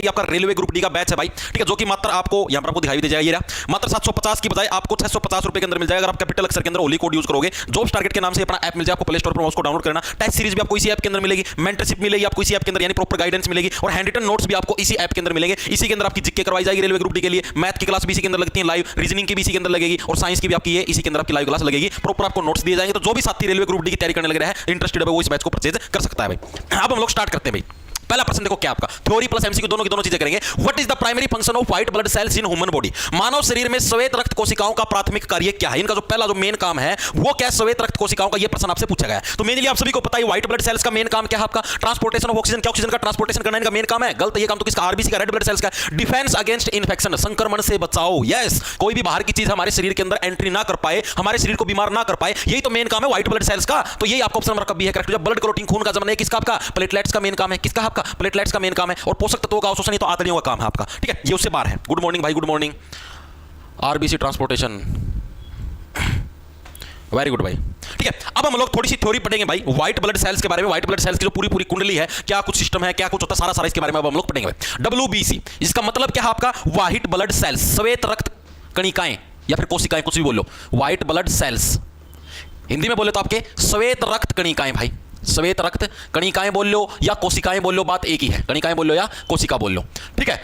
मिलेगी। आपका railway group D का बैच है भाई, ठीक है, जो कि मात्र आपको यहां पर आपको दिखाई दे जाएगा, ये रहा, मात्र 750 की बजाय आपको 650 रुपए के अंदर मिल जाएगा। अगर आप कैपिटल अक्षर के अंदर होली कोड यूज करोगे, जॉब्स टारगेट के नाम से अपना ऐप मिल जाए आपको, प्ले स्टोर पर उसको डाउनलोड करना। टेस्ट सीरीज भी आपको इसी ऐप के अंदर मिलेगी, मेंटरशिप मिलेगी आपको इसी ऐप के अंदर, यानी प्रॉपर गाइडेंस मिलेगी, और हैंड रिटन नोट्स भी आपको इसी ऐप के अंदर मिलेंगे। इसी के अंदर आपकी जीके करवाई जाएगी रेलवे ग्रुप डी के लिए, मैथ की क्लास भी इसी के अंदर लगती है लाइव, रीजनिंग की भी इसी के अंदर लगेगी, और साइंस की भी आपकी ये इसी के अंदर आपकी लाइव क्लास लगेगी। प्रॉपर आपको नोट्स दिए जाएंगे। तो जो भी साथी रेलवे ग्रुप डी की तैयारी करने लग रहा है, इंटरेस्टेड है, वो इस बैच को परचेज कर सकता है भाई। अब हम लोग स्टार्ट करते हैं भाई। पहला प्रश्न देखो क्या आपका, थ्योरी प्लस एमसीक्यू दोनों की दोनों चीजें करेंगे। What is the primary function of white blood cells in human body? मानव शरीर में श्वेत रक्त कोशिकाओं का प्राथमिक कार्य क्या है? इनका जो पहला जो मेन काम है वो क्या है? श्वेत रक्त कोशिकाओं का। ये प्रश्न आपसे पूछा गया है। तो मेनली आप सभी को पता है व्हाइट ब्लड सेल्स का मेन काम क्या है आपका? Transportation of oxygen. क्या ऑक्सीजन का ट्रांसपोर्टेशन करना इनका मेन काम है? गलत। ये काम तो किसका? आरबीसी का, रेड ब्लड सेल्स का। डिफेंस अगेंस्ट इन्फेक्शन, संक्रमण से बचाओ। यस, कोई भी बाहर की चीज हमारे शरीर के अंदर एंट्री ना कर पाए, हमारे शरीर को बीमार ना कर पाए, यही तो मेन काम है व्हाइट ब्लड सेल्स का। तो यही आपका ऑप्शन नंबर कब भी है करेक्ट। जब ब्लड क्लोटिंग, खून का जमना, किसका? आपका प्लेटलेट्स का मेन काम है। किसका? आपका प्लेटलेट्स का मेन काम है। और पोषक तत्वों का अवशोषण तो आंतड़ियों का काम है आपका, ठीक है, ये उससे बाहर है। गुड मॉर्निंग भाई, good morning. RBC transportation, very good भाई, ठीक है। अब हम लोग थोड़ी सी थ्योरी पढ़ेंगे भाई व्हाइट ब्लड सेल्स के बारे में। व्हाइट ब्लड सेल्स की जो पूरी पूरी कुंडली है, क्या कुछ सिस्टम है, क्या कुछ होता है, सारा सारा इसके बारे में अब हम लोग पढ़ेंगे भाई। डब्ल्यूबीसी, इसका मतलब क्या है आपका? व्हाइट ब्लड सेल्स, श्वेत रक्त कणिकाएं या फिर कोशिकाएं, कुछ भी बोल लो। व्हाइट ब्लड सेल्स हिंदी में बोले तो आपके श्वेत रक्त कणिकाएं भाई। श्वेत रक्त कणिकाएं बोल लो या कोशिकाएं बोल लो, बात एक ही है। कणिकाएं बोल लो या कोशिका बोल लो, ठीक है।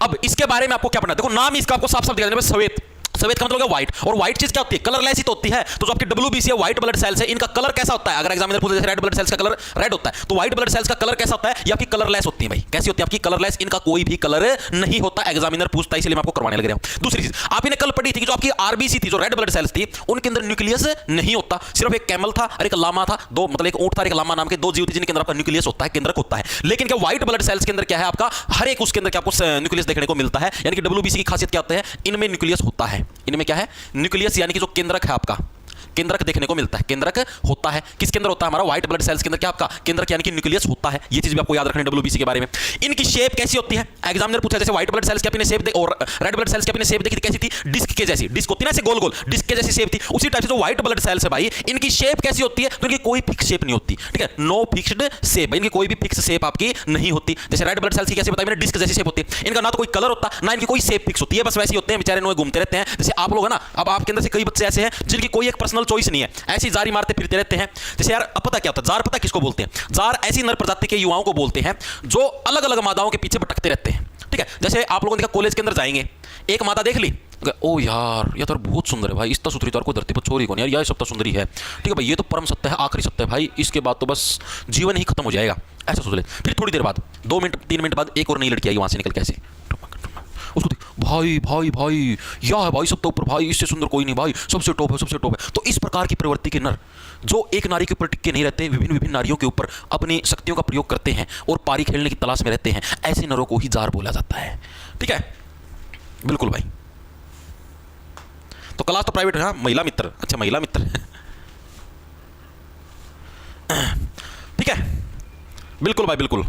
अब इसके बारे में आपको क्या पढ़ना है? देखो नाम इसका आपको साफ साफ दिखा देना, श्वेत। श्वेत का मतलब है व्हाइट, और व्हाइट चीज क्या होती है? कलरलेस ही तो होती है। तो जो आपकी डब्ल्यूबीसी है, व्हाइट ब्लड सेल्स है, इनका कलर कैसा होता है? अगर एग्जामिनर पूछे जैसे रेड ब्लड सेल्स का कलर रेड होता है, तो व्हाइट ब्लड सेल्स का कलर कैसा होता है? ये आपकी कलरलेस होती है भाई। कैसी होती है आपकी? कलरलेस। इनका कोई भी कलर नहीं होता। एग्जामिनर पूछता है, इसलिए मैं आपको करवाने लग रहा हूं। दूसरी चीज आपने कल पढ़ी थी कि जो आपकी आरबीसी थी, जो रेड ब्लड सेल्स थी, उनके अंदर न्यूक्लियस नहीं होता। सिर्फ एक कैमल था और एक लामा था, दो मतलब एक ऊंट था, एक लामा नाम के दो जीव थे, जिनके अंदर आपका न्यूक्लियस होता है, केंद्रक होता है। लेकिन क्या व्हाइट ब्लड सेल्स के अंदर क्या है आपका? हर एक उसके अंदर क्या आपको न्यूक्लियस देखने को मिलता है। यानी कि डब्ल्यूबीसी की खासियत क्या होता है? इनमें न्यूक्लियस होता है। इनमें क्या है? न्यूक्लियस, यानी कि जो केंद्रक है आपका, केंद्रक देखने को मिलता है। केंद्रक होता है किसके अंदर? होता है हमारा व्हाइट ब्लड सेल्स के अंदर। क्या आपका? केंद्रक, यानी कि न्यूक्लियस होता है। ये चीज भी आपको याद रखनी है डब्ल्यूबीसी के बारे में। इनकी शेप कैसी होती है? एग्जामिनर पूछा जैसे व्हाइट ब्लड सेल्स की आपने शेप देखी और रेड ब्लड सेल्स की आपने शेप देखी थी, कैसी थी? डिस्क के जैसी। डिस्क होती है ना ऐसे गोल गोल, डिस्क के जैसी शेप थी। उसी टाइप से जो व्हाइट ब्लड सेल्स है भाई, इनकी शेप कैसी होती है? तो इनकी कोई फिक्स शेप नहीं होती, ठीक है, नो फिक्स्ड शेप। इनकी कोई भी फिक्स शेप आपकी नहीं होती। जैसे रेड ब्लड सेल्स की कैसे बताई मैंने? डिस्क जैसी शेप होती है। इनका ना तो कोई कलर होता, ना इनकी कोई शेप फिक्स होती है, बस वैसे होते हैं बेचारे, नो घूमते रहते हैं। जैसे आप लोग है ना, अब आपके अंदर से कई बच्चे ऐसे हैं जिनकी कोई एक पर्सनल चॉइस नहीं है, ऐसी जारी मारते फिरते रहते हैं। जैसे यार अब पता क्या होता है? जार पता किसको बोलते हैं? जार ऐसी नर प्रजाति के युवाओं को बोलते हैं जो अलग अलग मादाओं के पीछे भटकते रहते हैं, ठीक है। जैसे आप लोगों ने देखा कॉलेज के अंदर जाएंगे, एक मादा देख ली, ओ यार ये तो बहुत सुंदर है भाई, इतना सुथरी तो को धरती पर छोरी कौन यार, ये सब तो सुंदरी है, ठीक है भाई, ये तो परम सत्य है, आखिरी सत्य है भाई, इसके बाद तो बस जीवन ही खत्म हो जाएगा, ऐसा सोच ले। फिर थोड़ी देर बाद 2 मिनट 3 मिनट बाद एक और नई लड़की आई वहां से निकल के ऐसे, उसको भाई भाई भाई या है भाई सब तो ऊपर भाई, इससे सुंदर कोई नहीं भाई, सबसे टॉप है, सबसे टॉप है। तो इस प्रकार की प्रवृत्ति के नर जो एक नारी के ऊपर टिके नहीं रहते, विभिन्न विभिन्न नारियों के ऊपर अपनी शक्तियों का प्रयोग करते हैं और पारी खेलने की तलाश में रहते हैं, ऐसे नरों को ही जार बोला जाता है, ठीक है। बिल्कुल भाई। तो क्लास तो प्राइवेट है, हाँ, महिला मित्र, अच्छा महिला मित्र ठीक है, बिल्कुल भाई बिल्कुल।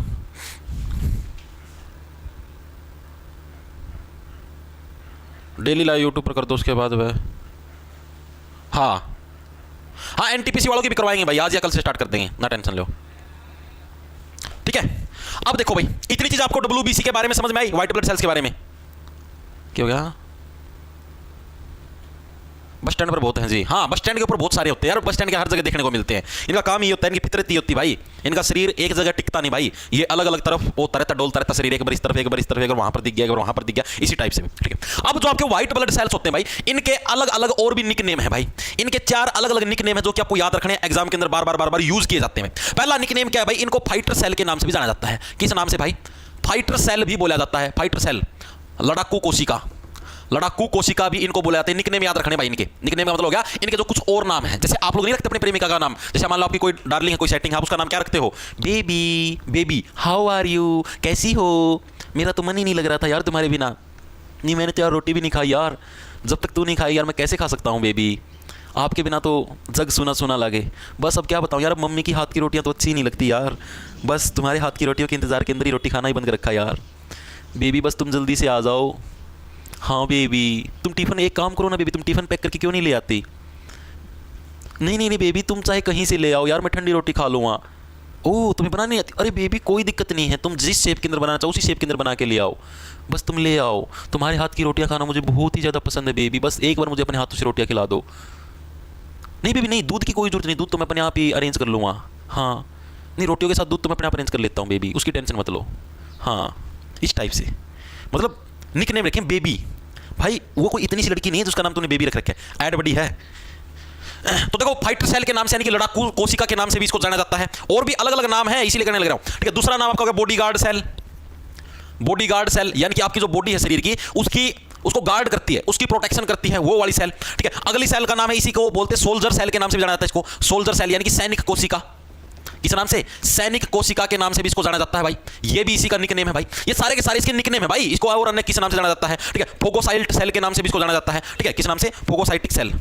डेली लाइव यूट्यूब पर कर दो, उसके बाद वह हाँ हाँ एनटीपीसी वालों की भी करवाएंगे भाई, आज या कल से स्टार्ट कर देंगे, ना टेंशन लो, ठीक है। अब देखो भाई, इतनी चीज आपको डब्ल्यूबीसी के बारे में समझ में आई, व्हाइट ब्लड सेल्स के बारे में। क्या हो गया? बस स्टैंड पर बहुत हैं जी, हाँ बस स्टैंड के ऊपर बहुत सारे होते हैं यार, बस स्टैंड के हर जगह देखने को मिलते हैं। इनका काम ये होता है, इनकी फितरत ये होती है भाई, इनका शरीर एक जगह टिकता नहीं भाई, ये अलग अलग तरफ होता रहता, डोलता रहता शरीर, एक बार इस तरफ, एक बार इस तरफ, एक बार वहां पर दिख गया, एक बार वहां पर दिख गया, इसी टाइप से, ठीक है। अब जो आपके व्हाइट ब्लड सेल्स होते हैं भाई, इनके अलग अलग और भी निक नेम है भाई, इनके 4 अलग अलग निक नेम है जो कि आपको याद रखने एग्जाम के अंदर बार बार यूज किए जाते हैं। पहला निक नेम क्या है भाई? इनको फाइटर सेल के नाम से भी जाना जाता है। किस नाम से भाई? फाइटर सेल भी बोला जाता है, फाइटर सेल, लड़ाकू कोशिका, लड़ाकू कोशिका भी इनको बोला जाता है। निकनेम याद रखने भाई, इनके निकनेम का मतलब हो गया इनके जो कुछ और नाम है, जैसे आप लोग नहीं रखते अपने प्रेमिका का नाम, जैसे मान लो आपकी कोई डार्लिंग है, कोई सेटिंग है, आप उसका नाम क्या रखते हो? Baby, baby how are you, कैसी हो, मेरा तो मन ही नहीं लग रहा था यार तुम्हारे बिना, नहीं मैंने तो यार रोटी भी नहीं खाई यार, जब तक तू नहीं खाई यार मैं कैसे खा सकता हूँ बेबी, आपके बिना तो जग सुना सुना लगे, बस अब क्या बताऊँ यार, मम्मी की हाथ की रोटियाँ तो अच्छी नहीं लगती यार, बस तुम्हारे हाथ की रोटियों के इंतजार के अंदर ही रोटी खाना ही बंद कर रखा यार, बेबी बस तुम जल्दी से आ जाओ, हाँ बेबी तुम टिफिन, एक काम करो ना बेबी, तुम टिफिन पैक करके क्यों नहीं ले आती? नहीं नहीं नहीं बेबी तुम चाहे कहीं से ले आओ यार, मैं ठंडी रोटी खा लूँगा, ओ तुम्हें बनानी आती, अरे बेबी कोई दिक्कत नहीं है, तुम जिस शेप के अंदर बनाना चाहो उसी शेप के अंदर बना के ले आओ, बस तुम ले आओ। तुम्हारे हाथ की रोटियां खाना मुझे बहुत ही ज़्यादा पसंद है बेबी, बस एक बार मुझे अपने हाथों से रोटियां खिला दो। नहीं बेबी नहीं, दूध की कोई जरूरत नहीं, दूध तो मैं अपने आप ही अरेंज कर लूँगा। हाँ नहीं, रोटियों के साथ दूध तो मैं अपने आप अरेंज कर लेता हूँ बेबी, उसकी टेंशन मत लो। हाँ इस टाइप से, मतलब निक नेम रखें बेबी। भाई वो कोई इतनी सी लड़की नहीं है जिसका नाम तूने बेबी रख रखा है, ऐड बड़ी है। तो देखो फाइटर सेल के नाम से यानी कि लड़ाकू कोशिका के नाम से भी इसको जाना जाता है, और भी अलग अलग नाम है इसीलिए करने लग रहा हूं। ठीक है, दूसरा नाम आपका बॉडीगार्ड सेल। बॉडीगार्ड सेल यानी कि आपकी जो बॉडी है शरीर की उसको गार्ड करती है, उसकी प्रोटेक्शन करती है, वो वाली सेल। ठीक है, अगली सेल का नाम है, इसी को बोलते हैं सोल्जर सेल के नाम से भी जाना जाता है इसको, सोल्जर सेल यानी कि सैनिक कोशिका। किस नाम से? सैनिक कोशिका के नाम से भी इसको जाना जाता है भाई, ये भी इसी का निकनेम है भाई, ये सारे के सारे इसके निकनेम है भाई। इसको और अन्य किस नाम से जाना जाता है? ठीक है, फोगोसाइट सेल के नाम से भी इसको जाना जाता है। ठीक है, किस नाम से? फोगोसाइटिक सेल,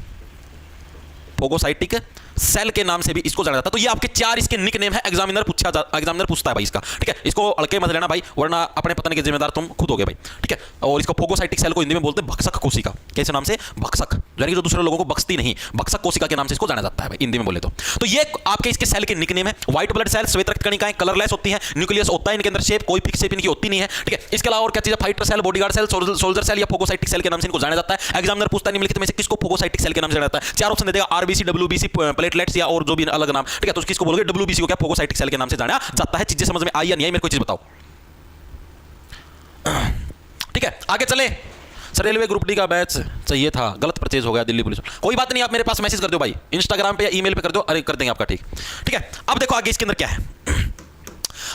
फोगोसाइटिक सेल के नाम से भी इसको जाना जाता है। तो ये आपके चार इसके निकनेम है, एग्जामिनर पूछता है भाई इसका। ठीक है, इसको अड़के मत लेना भाई, वरना अपने पतन के जिम्मेदार तुम खुद होगे भाई। ठीक है, और इसको फोगोसाइटिक सेल को हिंदी में बोलते हैं भक्षक कोशिका। कैसे नाम से? भक्षक, यानी कि जो दूसरे लोगों को बख्शती नहीं, भक्षक कोशिका के नाम से इसको जाना जाता है भाई हिंदी में बोले तो ये आपके इसके सेल के निकनेम है। व्हाइट ब्लड सेल श्वेत रक्त कणिकाएं कलरलेस होती हैं, न्यूक्लियस होता है इनके अंदर, शेप कोई फिक्स शेप इनकी होती नहीं है। ठीक है, इसके अलावा और क्या चीज है? Fighter cell, bodyguard cell, soldier cell या फोगोसाइटिक सेल के नाम से इनको जाना जाता है। एग्जामिनर पूछता है निम्नलिखित में से किसको फोगोसाइटिक सेल के नाम से जाना जाता है? चार ऑप्शन दे देगा, आरबीसी, डब्ल्यूबीसी, प्लेटलेट्स या और जो भी अलग नाम। ठीक है, तो किसको बोलोगे? डब्ल्यूबीसी को क्या फोगोसाइटिक सेल के नाम से जाना जाता है। चीजें समझ में आई या नहीं आई, मेरे को चीज बताओ। ठीक है, आगे चले। सर रेलवे ग्रुप डी का बैच चाहिए था, गलत परचेज हो गया दिल्ली पुलिस। कोई बात नहीं, आप मेरे पास मैसेज कर दो भाई, इंस्टाग्राम पे या ईमेल पे कर दो, अरे कर देंगे आपका। ठीक है, अब देखो आगे इसके अंदर क्या है।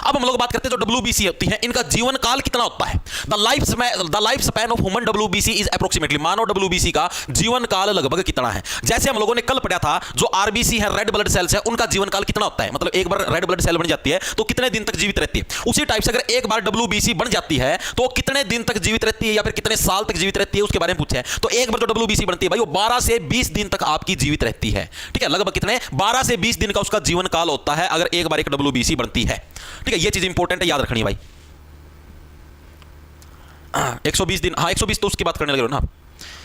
अब हम लोग बात करते हैं जो WBC होती है, इनका जीवन काल कितना होता है? The life span of human WBC is approximately, Manav WBC का जीवन काल लगभग कितना है? जैसे हम लोगों ने कल पढ़ा था, जो RBC है, रेड ब्लड सेल्स है, उनका जीवन काल कितना होता है? मतलब एक बार रेड ब्लड सेल बन जाती है तो कितने दिन तक जीवित रहती है? उसी टाइप से अगर एक बार WBC बन जाती है तो कितने दिन तक जीवित रहती है या फिर कितने साल तक जीवित रहती है, उसके बारे में पूछा है। तो एक बार जो WBC बनती है भाई, वो 12 से 20 दिन तक आपकी जीवित रहती है। ठीक है, लगभग कितने? 12 से 20 दिन का उसका जीवन काल होता है अगर एक बार एक WBC बनती है। ठीक है, ये चीज इंपॉर्टेंट है, याद रखनी है भाई। 120 दिन, हाँ 120 तो उसकी बात करने लगे हो ना,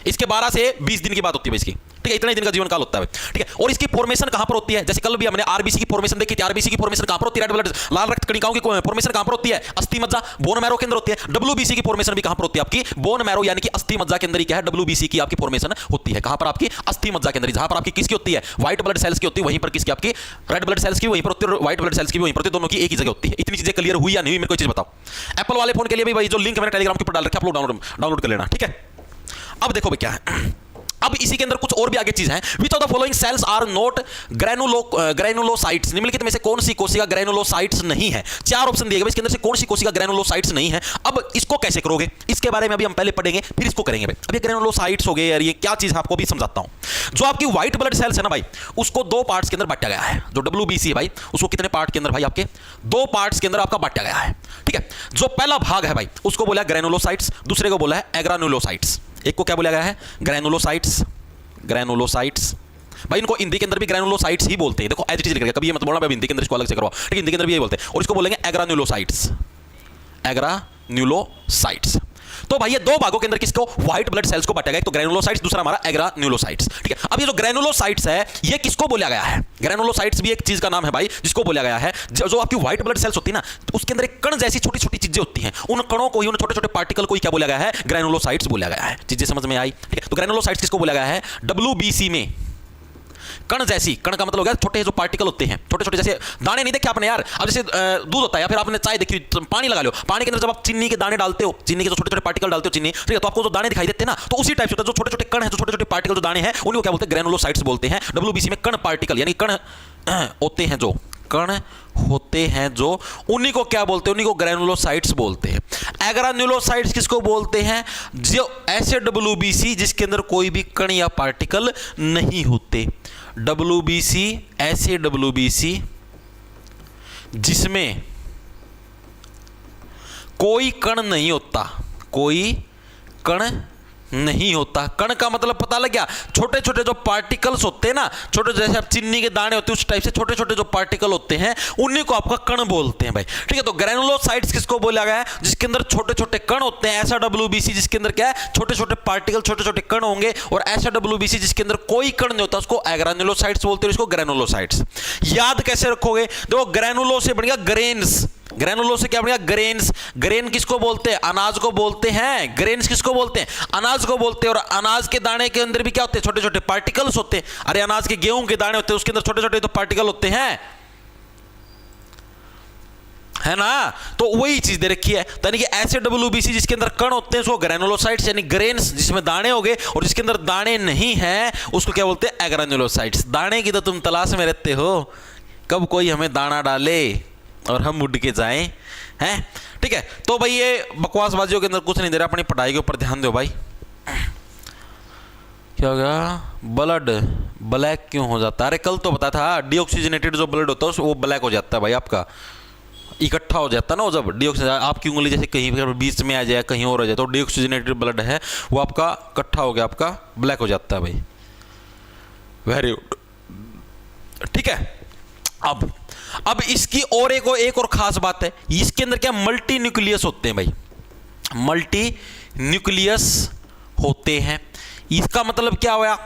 इसके 12 से 20 दिन की बात होती है इसकी। ठीक है, इतने दिन का जीवन काल होता है। ठीक है, और इसकी फॉर्मेशन कहां पर होती है? जैसे कल भी हमने आरबीसी की फॉर्मेशन देखी थी, आरबीसी की फॉर्मेशन कहां पर होती है? रेड ब्लड लाल रक्त कणिकाओं की फॉर्मेशन कहां पर होती है? अस्थि मज्जा, बोन मैरो के अंदर होती है। WBC की फॉर्मेशन भी कहां पर होती है? आपकी बोन मैरो यानी कि अस्थि मज्जा के अंदर ही क्या है? WBC की आपकी फॉर्मेशन होती है। कहां पर? आपकी अस्थि मज्जा के अंदर, जहां पर आपकी किसकी होती है? व्हाइट ब्लड सेल्स की होती है, वहीं पर किसकी? आपकी रेड ब्लड सेल्स की वहीं पर होती है, व्हाइट ब्लड सेल्स की भी वहीं पर होती है, दोनों की एक ही जगह होती है। इतनी चीजें क्लियर हुई या नहीं हुई, मेरे को चीज बताओ। एप्पल वाले फोन के लिए भी भाई जो लिंक मैंने टेलीग्राम के ऊपर डाल रखा है, आप लोग डाउनलोड कर लेना। ठीक है, अब देखो भाई क्या है, अब इसी के अंदर कुछ और भी आगे चीज है। Which of the following cells are not granulocytes, निम्नलिखित में से कौन सी कोशिका ग्रैनुलोसाइट्स नहीं है? चार ऑप्शन दिए गए, इसके अंदर से कौन सी कोशिका ग्रैनुलोसाइट्स नहीं है? अब इसको कैसे करोगे, इसके बारे में अभी हम पहले पढ़ेंगे, फिर इसको करेंगे भाई। अब ये ग्रैनुलोसाइट्स हो गए यार, ये क्या चीज है आपको भी समझाता हूं। जो आपकी व्हाइट ब्लड सेल्स है ना भाई, उसको दो पार्ट्स के अंदर बांटा गया है। जो WBC है भाई, उसको कितने पार्ट के अंदर भाई? आपके दो पार्ट्स के अंदर आपका बांटा गया है। ठीक है, जो पहला भाग है भाई, उसको बोला ग्रैनुलोसाइट्स, दूसरे को बोला है एग्रानुलोसाइट्स। एक को क्या बोला गया है? ग्रैनुलोसाइट्स, ग्रैनुलोसाइट्स भाई, इनको हिंदी के अंदर भी ग्रैनुलोसाइट्स ही बोलते हैं। देखो एज इट इज लिख कभी ये मत बोलना हिंदी के अंदर इसको अलग से करवा। ठीक है, हिंदी के अंदर भी यही बोलते हैं, और इसको बोलेंगे एग्रानुलोसाइट्स, एग्रानुलोसाइट्स। तो भाई ये दो भागों के अंदर किसको? व्हाइट ब्लड सेल्स को बांटा गया, एक तो ग्रैनुलोसाइट्स, दूसरा हमारा एग्रानुलोसाइट्स। ठीक है, अब ये जो ग्रैनुलोसाइट्स है, ये किसको बोला गया है? ग्रैनुलोसाइट्स भी एक चीज का नाम है भाई, जिसको बोला गया है जो आपकी व्हाइट ब्लड सेल्स होती है ना, उसके अंदर एक कण जैसी छोटी छोटी चीजें होती हैं, उन कणों को ही, उन छोटे छोटे पार्टिकल को ही क्या बोला गया है? ग्रैनुलोसाइट्स बोला गया है। चीजें समझ में आई? ठीक है, तो ग्रैनुलोसाइट्स किसको बोला गया है? WBC में कण जैसी, कण का मतलब हो गया छोटे जो पार्टिकल होते हैं, छोटे छोटे जैसे दाने नहीं देखे आपने यार? अब जैसे दूध होता है या फिर आपने चाय देखी, पानी लगा लो, पानी के अंदर जब आप चीनी के दाने डालते हो, चीनी के जो छोटे छोटे पार्टिकल डालते हो चीनी, ठीक है, तो आपको जो दाने दिखाई देते हैं ना, तो उसी टाइप से होता है। जो छोटे छोटे कण है, जो छोटे छोटे पार्टिकल जो दाने हैं, उनको क्या बोलते हैं? ग्रैनुलोसाइट्स बोलते हैं। WBC में कण पार्टिकल यानी कण होते हैं, जो कण होते हैं जो, उन्हीं को क्या बोलते हैं? उन्हीं को ग्रैनुलोसाइट्स बोलते हैं। एग्रानुलोसाइट्स किसको बोलते हैं? जो ऐसे WBC जिसके अंदर कोई भी कण या पार्टिकल नहीं होते। WBC ऐसे WBC जिसमें कोई कण नहीं होता, कोई कण नहीं होता। कण का मतलब पता लग गया, छोटे छोटे जो पार्टिकल्स होते हैं ना, छोटे जैसे आप चीनी के दाने होते हैं उस टाइप से छोटे छोटे जो पार्टिकल होते हैं उन्हीं को आपका कण बोलते हैं भाई। ठीक है, तो ग्रैनुलोसाइट्स किसको बोला गया है? जिसके अंदर छोटे छोटे कण होते हैं। ऐसा WBC जिसके अंदर क्या है, छोटे छोटे पार्टिकल छोटे छोटे कण होंगे। और ऐसा WBC जिसके अंदर कोई कण नहीं होता उसको एग्रानुलोसाइट्स बोलते हैं, इसको ग्रैनुलोसाइट्स। याद कैसे रखोगे? देखो ग्रैनुलो से बन गया ग्रेन्स, ग्रैनुलो से क्या बनेगा? ग्रेन्स। ग्रेन किसको बोलते हैं? अनाज को बोलते हैं। ग्रेन्स किसको बोलते हैं? अनाज को बोलते हैं। और अनाज के दाने के अंदर भी क्या होते हैं? छोटे छोटे पार्टिकल्स होते हैं। अरे अनाज के गेहूं के दाने होते हैं उसके अंदर छोटे छोटे तो पार्टिकल होते हैं, है ना? तो वही चीज दे रखी है। तो यानी कि ऐसे WBC जिसके अंदर कण होते हैं उसको ग्रैनुलोसाइट्स यानी ग्रेन्स, जिसमें दाने हो गए। और जिसके अंदर दाने नहीं है उसको क्या बोलते हैं? एग्रानुलोसाइट्स। दाने की तो तुम तलाश में रहते हो, कब कोई हमें दाना डाले और हम उड़ के जाएं, हैं? ठीक है, तो भाई ये बकवासबाजियों के अंदर कुछ नहीं दे रहा, अपनी पढ़ाई के ऊपर ध्यान दो भाई। क्या हो गया? ब्लड ब्लैक क्यों हो जाता है? अरे कल तो बताया था, डीऑक्सीजनेटेड जो ब्लड होता है वो ब्लैक हो जाता है भाई, आपका इकट्ठा हो जाता है ना वो, जब डीऑक्सीजन आपकी उंगली जैसे कहीं पर बीच में आ जाए कहीं और हो जाए तो डीऑक्सीजनेटेड ब्लड है वो आपका इकट्ठा हो गया, आपका ब्लैक हो जाता है भाई। वेरी गुड, ठीक है। अब इसकी और एक और खास बात है, इसके अंदर क्या मल्टी न्यूक्लियस होते हैं भाई, मल्टी न्यूक्लियस होते हैं। इसका मतलब क्या हुआ?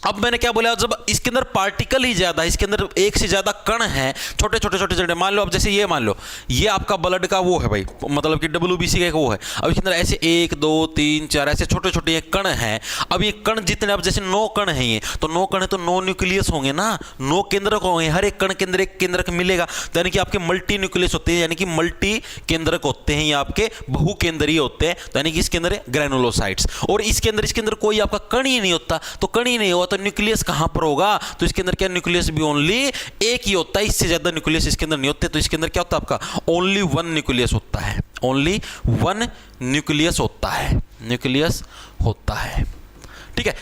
अब मैंने क्या बोला, जब इसके अंदर पार्टिकल ही ज्यादा है, इसके अंदर एक से ज्यादा कण है, छोटे छोटे छोटे छोटे, मान लो अब जैसे ये मान लो ये आपका ब्लड का वो है भाई, मतलब कि WBC का वो है। अब इसके अंदर ऐसे 1 2 3 4 ऐसे छोटे छोटे ये कण हैं। अब ये कण जितने, अब जैसे 9 कण हैं ये, तो 9 कण है तो 9 न्यूक्लियस होंगे ना, 9 केंद्रक होंगे, हर एक कण के अंदर एक केंद्रक मिलेगा। तो यानी कि आपके मल्टी न्यूक्लियस होते हैं, यानी कि मल्टी केंद्रक होते हैं, ये आपके बहुकेंद्रीय होते हैं। तो यानी कि इसके अंदर ग्रैनुलोसाइट्स, और इसके अंदर कोई आपका कण ही नहीं होता। तो कण ही नहीं हुआ तो न्यूक्लियस कहां पर होगा? तो इसके अंदर क्या, न्यूक्लियस भी ओनली एक ही होता है, इससे ज्यादा न्यूक्लियस इसके अंदर नहीं होते। तो इसके अंदर क्या होता है आपका? ओनली 1 न्यूक्लियस होता है, ओनली 1 न्यूक्लियस होता है, न्यूक्लियस होता है। ठीक है।